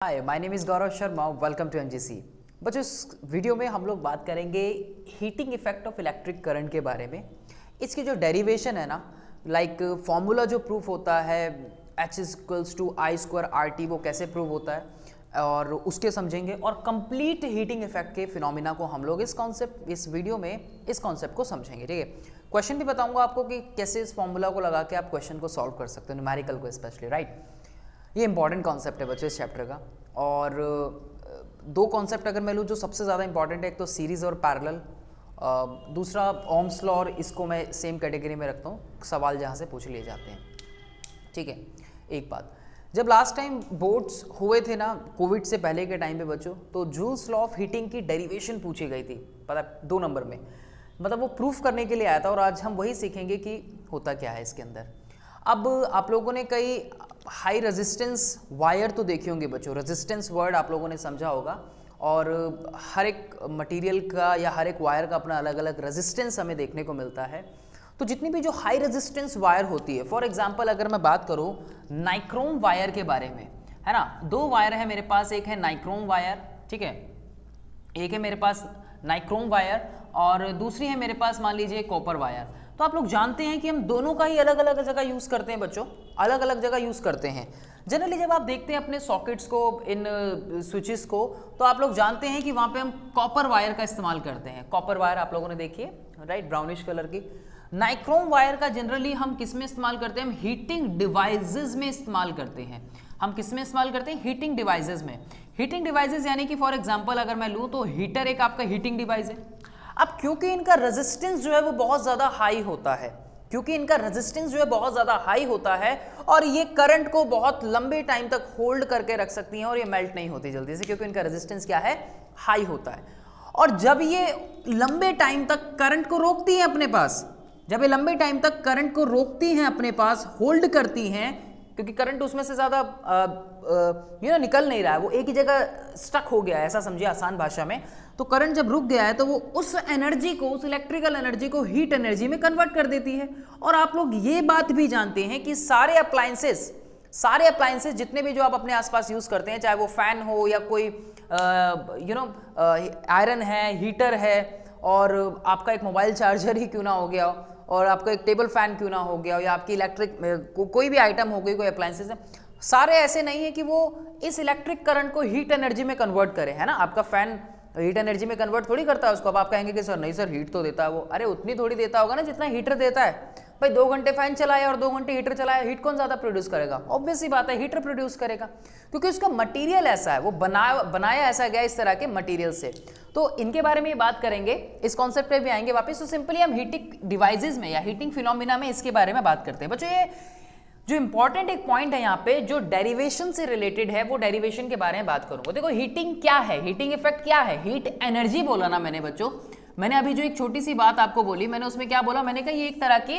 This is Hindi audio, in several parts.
Hi my name is Gaurav Sharma, welcome to NGC. बच्चों, इस वीडियो में हम लोग बात करेंगे heating effect of electric current के बारे में। इसकी जो डेरिवेशन है ना, लाइक फॉर्मूला जो प्रूफ होता है H=I²RT, वो कैसे प्रूव होता है और उसके समझेंगे, और कंप्लीट हीटिंग इफेक्ट के फिनोमिना को हम लोग इस वीडियो में इस कॉन्सेप्ट को समझेंगे। ठीक है, क्वेश्चन भी बताऊंगा आपको कि कैसे इस फॉर्मूला को लगा के आप क्वेश्चन को सॉल्व कर सकते हो, न्यूमेरिकल को स्पेशली। राइट, ये इंपॉर्टेंट कॉन्सेप्ट है बच्चों इस चैप्टर का। और दो कॉन्सेप्ट अगर मैं लूँ जो सबसे ज़्यादा इंपॉर्टेंट है, एक तो सीरीज़ और पैरेलल, दूसरा ओम्स लॉ, और इसको मैं सेम कैटेगरी में रखता हूँ, सवाल जहाँ से पूछ लिए जाते हैं। ठीक है, एक बात, जब लास्ट टाइम बोर्ड्स हुए थे ना कोविड से पहले के टाइम पे बच्चों, तो जूल्स लॉ ऑफ हीटिंग की डेरिवेशन पूछी गई थी, पता 2 नंबर में, मतलब वो प्रूफ करने के लिए आया था। और आज हम वही सीखेंगे कि होता क्या है इसके अंदर। अब आप लोगों ने कई हाई रेजिस्टेंस वायर तो देखे होंगे बच्चों, रेजिस्टेंस वर्ड आप लोगों ने समझा होगा, और हर एक मटेरियल का या हर एक वायर का अपना अलग अलग रेजिस्टेंस हमें देखने को मिलता है। तो जितनी भी जो हाई रेजिस्टेंस वायर होती है, फॉर एग्जांपल अगर मैं बात करूं नाइक्रोम वायर के बारे में, है ना, 2 वायर है मेरे पास, एक है नाइक्रोम वायर, ठीक है, एक है मेरे पास नाइक्रोम वायर और दूसरी है मेरे पास मान लीजिए कॉपर वायर। तो आप लोग जानते हैं कि हम दोनों का ही अलग अलग जगह यूज़ करते हैं बच्चों, अलग अलग जगह यूज़ करते हैं। जनरली जब आप देखते हैं अपने सॉकेट्स को, इन स्विचेस को, तो आप लोग जानते हैं कि वहाँ पे हम कॉपर वायर का इस्तेमाल करते हैं। कॉपर वायर आप लोगों ने देखी है, राइट, ब्राउनिश कलर की। नाइक्रोम वायर का जनरली हम किस में इस्तेमाल करते हैं? हम हीटिंग डिवाइसेस में इस्तेमाल करते हैं। हम किस में इस्तेमाल करते हैं? हीटिंग डिवाइसेस में। हीटिंग डिवाइसेस यानी कि फॉर एग्जांपल अगर मैं लूँ तो हीटर एक आपका हीटिंग डिवाइस है। अब क्योंकि इनका रेजिस्टेंस जो है वो बहुत ज़्यादा हाई होता है, क्योंकि इनका रेजिस्टेंस जो है बहुत ज़्यादा हाई होता है, और ये करंट को बहुत लंबे टाइम तक होल्ड करके रख सकती हैं और ये मेल्ट नहीं होती जल्दी से, क्योंकि इनका रेजिस्टेंस क्या है? हाई होता है। और जब ये लंबे टाइम तक करंट को रोकती हैं अपने पास, जब ये लंबे टाइम तक करंट को रोकती हैं अपने पास, होल्ड करती हैं, क्योंकि करंट उसमें से ज़्यादा निकल नहीं रहा है, वो एक ही जगह स्टक हो गया है, ऐसा समझिए आसान भाषा में। तो करंट जब रुक गया है तो वो उस एनर्जी को, उस इलेक्ट्रिकल एनर्जी को हीट एनर्जी में कन्वर्ट कर देती है। और आप लोग ये बात भी जानते हैं कि सारे अप्लायंसेस जितने भी जो आप अपने आसपास यूज़ करते हैं, चाहे वो फैन हो या कोई आयरन है, हीटर है, और आपका एक मोबाइल चार्जर ही क्यों ना हो गया, और आपका एक टेबल फैन क्यों ना हो गया, या आपकी इलेक्ट्रिक कोई भी आइटम हो गई, कोई अप्लायंसेस है, सारे ऐसे नहीं है कि वो इस इलेक्ट्रिक करंट को हीट एनर्जी में कन्वर्ट करे, है ना। आपका फैन हीट एनर्जी में कन्वर्ट थोड़ी करता है उसको। अब आप कहेंगे कि सर नहीं सर, हीट तो देता है वो। अरे उतनी थोड़ी देता होगा ना जितना हीटर देता है। भाई 2 घंटे फैन चलाया और 2 घंटे हीटर चलाया, हीट कौन ज़्यादा प्रोड्यूस करेगा? ऑब्वियस सी बात है, हीटर प्रोड्यूस करेगा, क्योंकि उसका मटीरियल ऐसा है, वो बनाया ऐसा गया इस तरह के मटीरियल से। तो इनके बारे में ये बात करेंगे, इस कॉन्सेप्ट पे भी आएंगे वापस। तो सिंपली हम हीटिंग डिवाइसेस में या हीटिंग फिनोमिना में इसके बारे में बात करते हैं बच्चों। ये जो इंपॉर्टेंट एक पॉइंट है यहाँ पे, जो डेरिवेशन से रिलेटेड है, वो डेरिवेशन के बारे में बात करूंगा। देखो हीटिंग क्या है, हीटिंग इफेक्ट क्या है? हीट एनर्जी बोला ना मैंने बच्चों, मैंने अभी जो एक छोटी सी बात आपको बोली, मैंने उसमें क्या बोला? मैंने कहा ये एक तरह की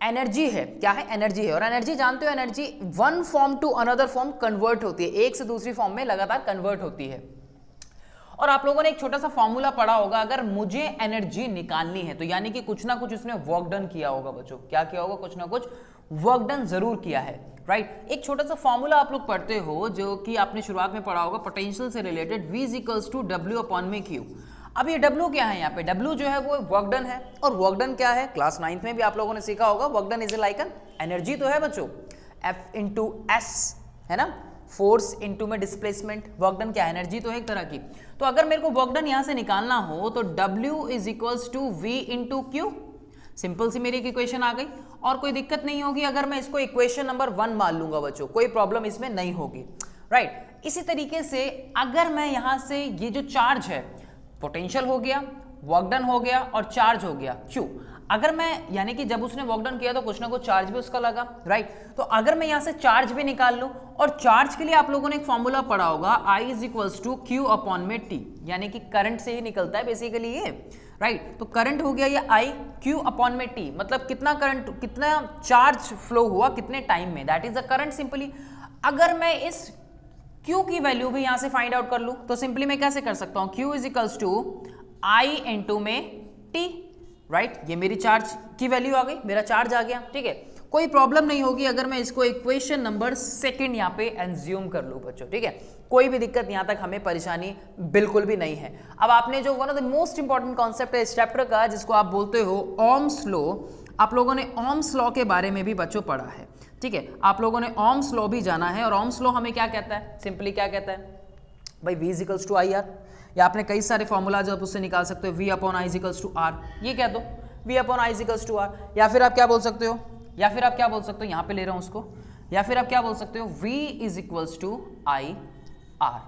एनर्जी है। क्या है? एनर्जी है। और एनर्जी जानते हो, energy one form to another form convert होती है, एक से दूसरी फॉर्म में लगातार कन्वर्ट होती है। और आप लोगों ने एक छोटा सा फॉर्मूला पढ़ा होगा, अगर मुझे एनर्जी निकालनी है तो यानी कि कुछ ना कुछ उसने वर्क डन किया होगा बच्चों। क्या किया होगा? कुछ ना कुछ वर्क डन जरूर किया है, राइट। एक छोटा सा फॉर्मूला आप लोग पढ़ते हो जो कि आपने शुरुआत में पढ़ा होगा पोटेंशियल से रिलेटेड, V = W/Q। अब ये W क्या है? यहाँ पे W जो है वो वर्क डन है। और वर्क डन क्या है? क्लास 9th में भी आप लोगों ने सीखा होगा, work done is like an energy तो है बच्चों, F/S, है ना, फोर्स इनटू में डिस्प्लेसमेंट। वर्क डन क्या है? एनर्जी तो है एक तरह की। तो अगर मेरे को वर्क डन यहां से निकालना हो तो W = V/Q। सिंपल सी मेरी एक इक्वेशन आ गई, और कोई दिक्कत नहीं होगी अगर मैं इसको इक्वेशन नंबर 1 मान लूंगा बच्चों, कोई प्रॉब्लम इसमें नहीं होगी, राइट। इसी तरीके से अगर मैं यहां से ये जो चार्ज है, पोटेंशियल हो गया, वर्क डन हो गया और चार्ज हो गया, क्यों? अगर मैं, यानी कि जब उसने वर्क डन किया तो कुछ ना कुछ चार्ज भी उसका लगा, राइट। तो अगर मैं यहां से चार्ज भी निकाल लूं, और चार्ज के लिए आप लोगों ने एक फॉर्मूला पढ़ा होगा, I = Q/T, यानी कि करंट से ही निकलता है बेसिकली ये, राइट। तो करंट हो गया ये I, Q/T, मतलब कितना करंट, कितना चार्ज फ्लो हुआ कितने टाइम में, that is the current simply. अगर मैं इस Q की वैल्यू भी यहां से फाइंड आउट कर लूं तो सिंपली मैं कैसे कर सकता हूं? Q = I में T, राइट। ये मेरी चार्ज की वैल्यू आ गई, मेरा चार्ज आ गया, ठीक है। कोई प्रॉब्लम नहीं होगी अगर मैं इसको इक्वेशन नंबर 2 यहाँ पे एंज्यूम कर लूं बच्चों, ठीक है। कोई भी दिक्कत यहाँ तक हमें परेशानी बिल्कुल भी नहीं है। अब आपने जो one of the most important concept है इस चैप्टर का, जिसको आप बोलते हो ओम्स लॉ, आप लोगों ने ओम्स लॉ के बारे में भी बच्चों पढ़ा है, ठीक है। आप लोगों ने ओम्स लॉ भी जाना है, और ओम्स लॉ हमें क्या कहता है, सिंपली क्या कहता है भाई, V equals to I R, या आपने कई सारे फॉर्मूला जो आप उससे निकाल सकते हो, V upon I equals to R, ये कह दो V upon I equals to R, या फिर आप क्या बोल सकते हो, यहाँ पे ले रहा हूँ उसको, या फिर आप क्या बोल सकते हो, V is equals to I R,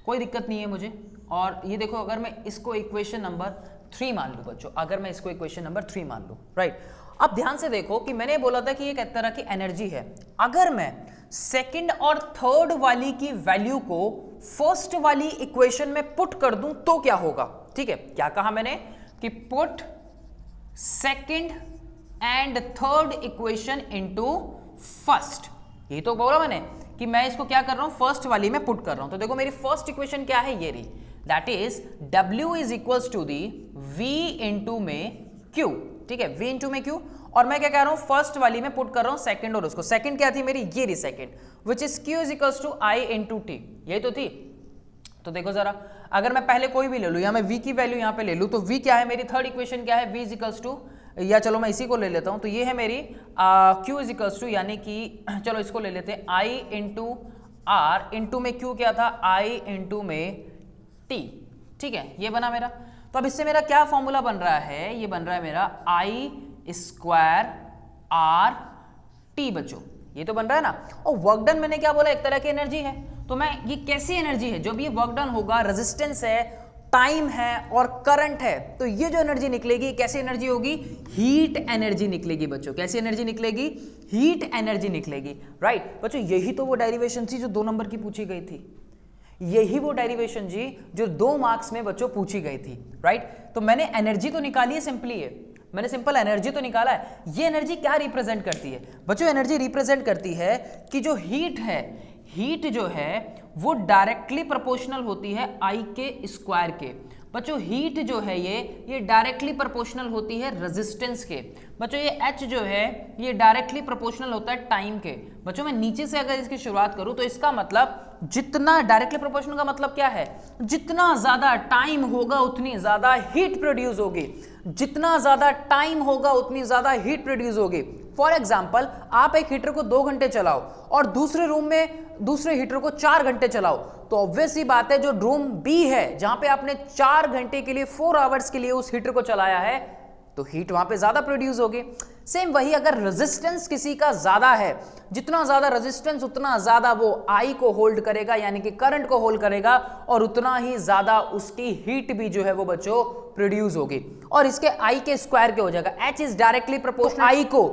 कोई दिक्कत नहीं है मुझे। और ये देखो, अगर मैं इसको इक्वेशन नंबर 3 मान लूँ बच्चों, अगर मैं इसको इक्वेशन नंबर 3 मान लूँ, राइट। अब ध्यान से देखो कि मैंने बोला था कि ये एक तरह की एनर्जी है, अगर मैं सेकंड और थर्ड वाली की वैल्यू को फर्स्ट वाली इक्वेशन में पुट कर दूं तो क्या होगा, ठीक है। क्या कहा मैंने कि put second and third equation into first, यही तो बोला मैंने कि मैं इसको क्या कर रहा हूं, फर्स्ट वाली में पुट कर रहा हूं। तो देखो मेरी फर्स्ट इक्वेशन क्या है, ये रही, that is W is equals to the V into में Q, ठीक है, V इंटू में Q, और मैं क्या कह रहा हूं, फर्स्ट वाली में पुट कर रहा हूं सेकंड, और उसको सेकंड क्या थी मेरी, ये रही second, which is Q is equals to I into T, यही तो थी। तो देखो जरा, अगर मैं पहले कोई भी ले लूं, या मैं V की वैल्यू यहां पे ले लूं, तो V क्या है मेरी, थर्ड इक्वेशन क्या है, V इज इक्वल्स टू, या चलो मैं इसी को ले लेता हूं, तो ये है मेरी Q इज इक्वल्स टू, यानी कि चलो इसको ले लेते हैं, I इंटू आर, इंटू में Q क्या था, I इंटू में T, ठीक है, ये बना मेरा। तो अब इससे मेरा क्या फॉर्मूला बन रहा है, ये बन रहा है मेरा I स्क्वायर R T बच्चों, ये तो बन रहा है ना। और वर्क डन मैंने क्या बोला, एक तरह की एनर्जी है, तो मैं ये कैसी एनर्जी है, जो भी ये वर्क डन होगा, रेजिस्टेंस है, टाइम है और करंट है, तो ये जो एनर्जी निकलेगी कैसी एनर्जी होगी, हीट एनर्जी निकलेगी बच्चों, कैसी एनर्जी निकलेगी, हीट एनर्जी निकलेगी, राइट बच्चों। यही तो वो डेरिवेशन थी जो 2 नंबर की पूछी गई थी, यही वो डेरिवेशन जी जो 2 मार्क्स में बच्चों पूछी गई थी, राइट। तो मैंने एनर्जी तो निकाली है, सिंपली है, मैंने सिंपल एनर्जी तो निकाला है। ये एनर्जी क्या रिप्रेजेंट करती है बच्चों, एनर्जी रिप्रेजेंट करती है कि जो हीट है, हीट जो है वो डायरेक्टली प्रोपोर्शनल होती है आई के स्क्वायर के। बच्चों हीट जो है ये डायरेक्टली प्रोपोर्शनल होती है रेजिस्टेंस के। बच्चों ये H जो है ये डायरेक्टली प्रोपोर्शनल होता है टाइम के। बच्चों मैं नीचे से अगर इसकी शुरुआत करूं तो इसका मतलब जितना डायरेक्टली प्रोपोर्शनल का मतलब क्या है, जितना ज्यादा टाइम होगा उतनी ज्यादा हीट प्रोड्यूस होगी, जितना ज्यादा टाइम होगा उतनी ज्यादा हीट प्रोड्यूस होगी। फॉर एग्जाम्पल आप एक हीटर को 2 घंटे चलाओ और दूसरे रूम में दूसरे हीटर को 4 घंटे चलाओ, तो ऑब्वियस ही बात है जो रूम बी है जहां पे आपने 4 घंटे के लिए 4 आवर्स के लिए उस हीटर को चलाया है तो हीट वहां पे ज्यादा प्रोड्यूस होगी। सेम वही अगर रेजिस्टेंस किसी का ज्यादा है, जितना ज्यादा रेजिस्टेंस उतना ज्यादा वो आई को होल्ड करेगा, यानी कि करंट को होल्ड करेगा, और उतना ही ज्यादा उसकी हीट भी जो है वो बच्चों प्रोड्यूस होगी, और इसके आई के स्क्वायर के हो जाएगा। H इज डायरेक्टली प्रोपोर्शनल आई को,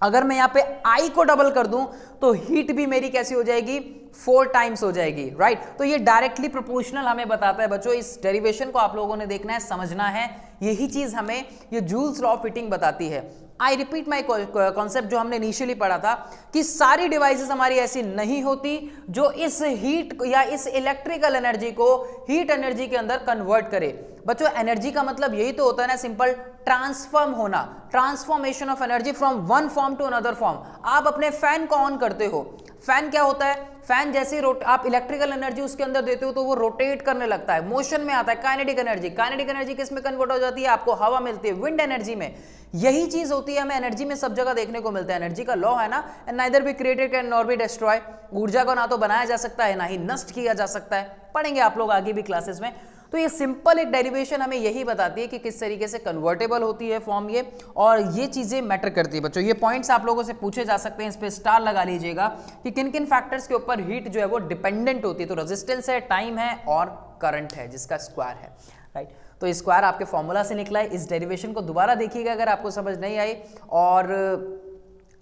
अगर मैं यहाँ पे I को डबल कर दूं तो हीट भी मेरी कैसी हो जाएगी, 4 टाइम्स हो जाएगी, राइट। तो ये डायरेक्टली प्रोपोर्शनल हमें बताता है बच्चों। इस डेरिवेशन को आप लोगों ने देखना है, समझना है, यही चीज हमें ये जूल्स लॉ ऑफ हीटिंग बताती है। आई रिपीट माई कॉन्सेप्ट जो हमने इनिशियली पढ़ा था कि सारी डिवाइसेस हमारी ऐसी नहीं होती जो इस हीट या इस इलेक्ट्रिकल एनर्जी को हीट एनर्जी के अंदर कन्वर्ट करे। बच्चों एनर्जी का मतलब यही तो होता है ना, सिंपल ट्रांसफॉर्म होना, transformation of energy from one form to another form. आप अपने फैन को ऑन करते हो, फैन क्या होता है, फैन जैसे आप इलेक्ट्रिकल एनर्जी उसके अंदर देते हो तो वो रोटेट करने लगता है, मोशन में आता है। काइनेटिक एनर्जी, काइनेटिक एनर्जी किस में कन्वर्ट हो जाती है, आपको हवा मिलती है, विंड एनर्जी में। यही चीज होती है, हमें एनर्जी में सब जगह देखने को मिलता है। एनर्जी का लॉ है ना, neither be created can nor be destroy. ऊर्जा को ना तो बनाया जा सकता है ना ही नष्ट किया जा सकता है, पढ़ेंगे आप लोग आगे भी क्लासेस में। तो ये सिंपल एक डेरिवेशन हमें यही बताती है कि किस तरीके से कन्वर्टेबल होती है फॉर्म ये, और ये चीजें मैटर करती है बच्चों। ये पॉइंट्स आप लोगों से पूछे जा सकते हैं, इस पे स्टार लगा लीजिएगा कि किन किन फैक्टर्स के ऊपर हीट जो है वो डिपेंडेंट होती है। तो रेजिस्टेंस है, टाइम है और करंट है जिसका स्क्वायर है, राइट। तो स्क्वायर आपके फॉर्मूला से निकला है। इस डेरिवेशन को दोबारा देखिएगा अगर आपको समझ नहीं आई, और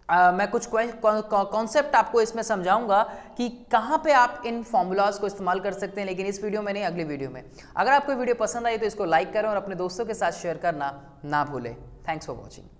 मैं कुछ कॉन्सेप्ट आपको इसमें समझाऊंगा कि कहाँ पे आप इन फॉर्मूलाज को इस्तेमाल कर सकते हैं, लेकिन इस वीडियो में नहीं, अगली वीडियो में। अगर आपको वीडियो पसंद आई तो इसको लाइक करें और अपने दोस्तों के साथ शेयर करना ना भूलें। Thanks for watching.